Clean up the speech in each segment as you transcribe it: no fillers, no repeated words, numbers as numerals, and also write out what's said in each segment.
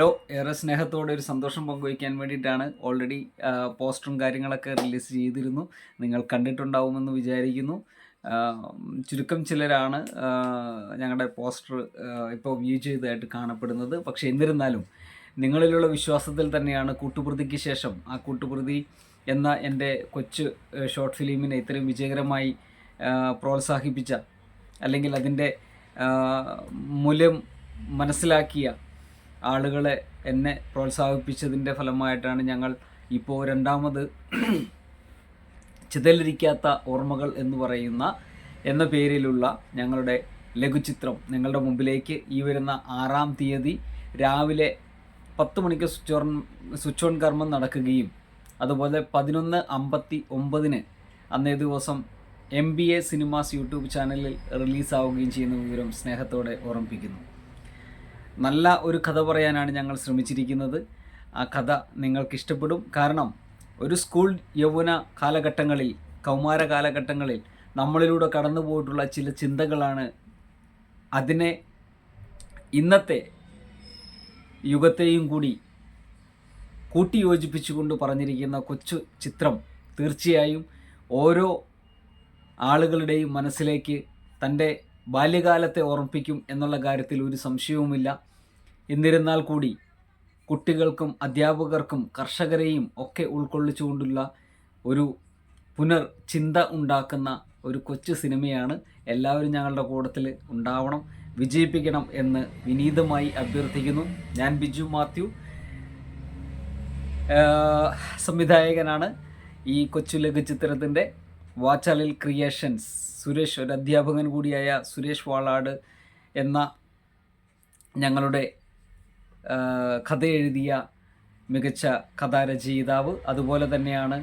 Hello, ഏറെ സ്നേഹത്തോടെ ഒരു സന്തോഷം പങ്കുവയ്ക്കാൻ വേണ്ടിയിട്ടാണ്. ഓൾറെഡി പോസ്റ്ററും കാര്യങ്ങളൊക്കെ റിലീസ് ചെയ്തിരുന്നു. നിങ്ങൾ കണ്ടിട്ടുണ്ടാവുമെന്ന് വിചാരിക്കുന്നു. ചുരുക്കം ചിലരാണ് ഞങ്ങളുടെ പോസ്റ്റർ ഇപ്പോൾ വ്യൂ ചെയ്തതായിട്ട് കാണപ്പെടുന്നത്. പക്ഷേ എന്നിരുന്നാലും നിങ്ങളിലുള്ള വിശ്വാസത്തിൽ തന്നെയാണ് കൂട്ടുപ്രതിക്ക് ശേഷം ആ കൂട്ടുപ്രതി എന്ന എൻ്റെ കൊച്ചു ഷോർട്ട് ഫിലിമിനെ ഇത്രയും വിജയകരമായി പ്രോത്സാഹിപ്പിച്ച, അല്ലെങ്കിൽ അതിൻ്റെ മൂല്യം മനസ്സിലാക്കിയ ആളുകളെ എന്നെ പ്രോത്സാഹിപ്പിച്ചതിൻ്റെ ഫലമായിട്ടാണ് ഞങ്ങൾ ഇപ്പോൾ രണ്ടാമത് ചിതലിരിക്കാത്ത ഓർമ്മകൾ എന്ന് പറയുന്ന എന്ന പേരിലുള്ള ഞങ്ങളുടെ ലഘുചിത്രം നിങ്ങളുടെ മുമ്പിലേക്ക് ഈ വരുന്ന 6-ാം തീയതി രാവിലെ 10 മണിക്ക് സ്വിച്ച് ഓൺ കർമ്മം നടക്കുകയും അതുപോലെ 11:59 അന്നേ ദിവസം MBA സിനിമാസ് യൂട്യൂബ് ചാനലിൽ റിലീസാവുകയും ചെയ്യുന്ന വിവരം സ്നേഹത്തോടെ ഓർമ്മിപ്പിക്കുന്നു. നല്ല ഒരു കഥ പറയാനാണ് ഞങ്ങൾ ശ്രമിച്ചിരിക്കുന്നത്. ആ കഥ നിങ്ങൾക്ക് ഇഷ്ടപ്പെടും. കാരണം ഒരു സ്കൂൾ യൗവന കാലഘട്ടങ്ങളിൽ, കൗമാര കാലഘട്ടങ്ങളിൽ നമ്മളിലൂടെ കടന്നു പോയിട്ടുള്ള ചില ചിന്തകളാണ് അതിനെ ഇന്നത്തെ യുഗത്തെയും കൂടി കൂട്ടിയോജിപ്പിച്ചുകൊണ്ട് പറഞ്ഞിരിക്കുന്ന കൊച്ചു ചിത്രം തീർച്ചയായും ഓരോ ആളുകളുടെയും മനസ്സിലേക്ക് തൻ്റെ ബാല്യകാലത്തെ ഓർമ്മിപ്പിക്കും എന്നുള്ള കാര്യത്തിൽ ഒരു സംശയവുമില്ല. എന്നിരുന്നാൽ കൂടി കുട്ടികൾക്കും അധ്യാപകർക്കും കർഷകരെയും ഒക്കെ ഉൾക്കൊള്ളിച്ചുകൊണ്ടുള്ള ഒരു ചിന്ത ഉണ്ടാക്കുന്ന ഒരു കൊച്ചു സിനിമയാണ്. എല്ലാവരും ഞങ്ങളുടെ കൂട്ടത്തിൽ ഉണ്ടാവണം, വിജയിപ്പിക്കണം എന്ന് വിനീതമായി അഭ്യർത്ഥിക്കുന്നു. ഞാൻ ബിജു മാത്യു, സംവിധായകനാണ്. ഈ കൊച്ചു ലഘുചിത്രത്തിൻ്റെ വാചാലിൽ ക്രിയേഷൻസ് സുരേഷ്, ഒരു അധ്യാപകൻ കൂടിയായ സുരേഷ് വാളാട് എന്ന ഞങ്ങളുടെ കഥ എഴുതിയ മികച്ച കഥാരചയിതാവ്, അതുപോലെ തന്നെയാണ്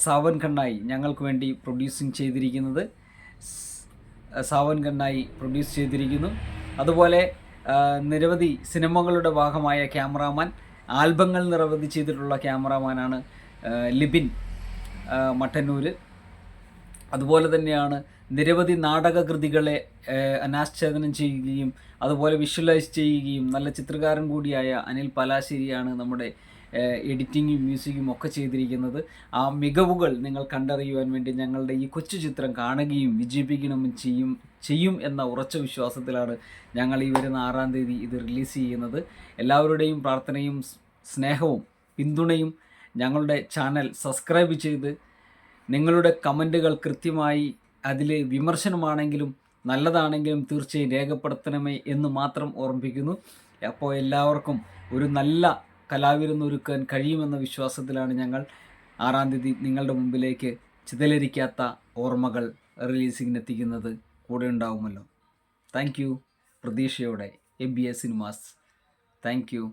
സാവൻ കണ്ണായി ഞങ്ങൾക്ക് വേണ്ടി പ്രൊഡ്യൂസിങ് ചെയ്തിരിക്കുന്നത്. സാവൻ കണ്ണായി പ്രൊഡ്യൂസ് ചെയ്തിരിക്കുന്നു. അതുപോലെ നിരവധി സിനിമകളുടെ ഭാഗമായ ക്യാമറാമാൻ, ആൽബങ്ങൾ നിരവധി ചെയ്തിട്ടുള്ള ക്യാമറാമാനാണ് ലിബിൻ മട്ടന്നൂർ. അതുപോലെ തന്നെയാണ് നിരവധി നാടകകൃതികളെ അനാച്ഛാദനം ചെയ്യുകയും അതുപോലെ വിഷ്വലൈസ് ചെയ്യുകയും നല്ല ചിത്രകാരൻ കൂടിയായ അനിൽ പലാശ്ശേരിയാണ് നമ്മുടെ എഡിറ്റിങ്ങും മ്യൂസിക്കും ഒക്കെ ചെയ്തിരിക്കുന്നത്. ആ മികവുകൾ നിങ്ങൾ കണ്ടറിയുവാൻ വേണ്ടി ഞങ്ങളുടെ ഈ കൊച്ചു ചിത്രം കാണുകയും വിജയിപ്പിക്കണമെന്ന് ചെയ്യും എന്ന ഉറച്ച വിശ്വാസത്തിലാണ് ഞങ്ങൾ ഈ വരുന്ന 6-ാം തീയതി ഇത് റിലീസ് ചെയ്യുന്നത്. എല്ലാവരുടെയും പ്രാർത്ഥനയും സ്നേഹവും പിന്തുണയും ഞങ്ങളുടെ ചാനൽ സബ്സ്ക്രൈബ് ചെയ്ത് നിങ്ങളുടെ കമൻറ്റുകൾ കൃത്യമായി, അതിൽ വിമർശനമാണെങ്കിലും നല്ലതാണെങ്കിലും തീർച്ചയായും രേഖപ്പെടുത്തണമേ എന്ന് മാത്രം ഓർമ്മിപ്പിക്കുന്നു. അപ്പോൾ എല്ലാവർക്കും ഒരു നല്ല കലാവിരുന്നൊരുക്കാൻ കഴിയുമെന്ന വിശ്വാസത്തിലാണ് ഞങ്ങൾ 6-ാം തീയതി നിങ്ങളുടെ മുമ്പിലേക്ക് ചിതലരിക്കാത്ത ഓർമ്മകൾ റിലീസിങ്ങിനെത്തിക്കുന്നത്. കൂടെ ഉണ്ടാവുമല്ലോ. Thank you. പ്രതീക്ഷയോടെ MBA സിനിമാസ്. Thank you.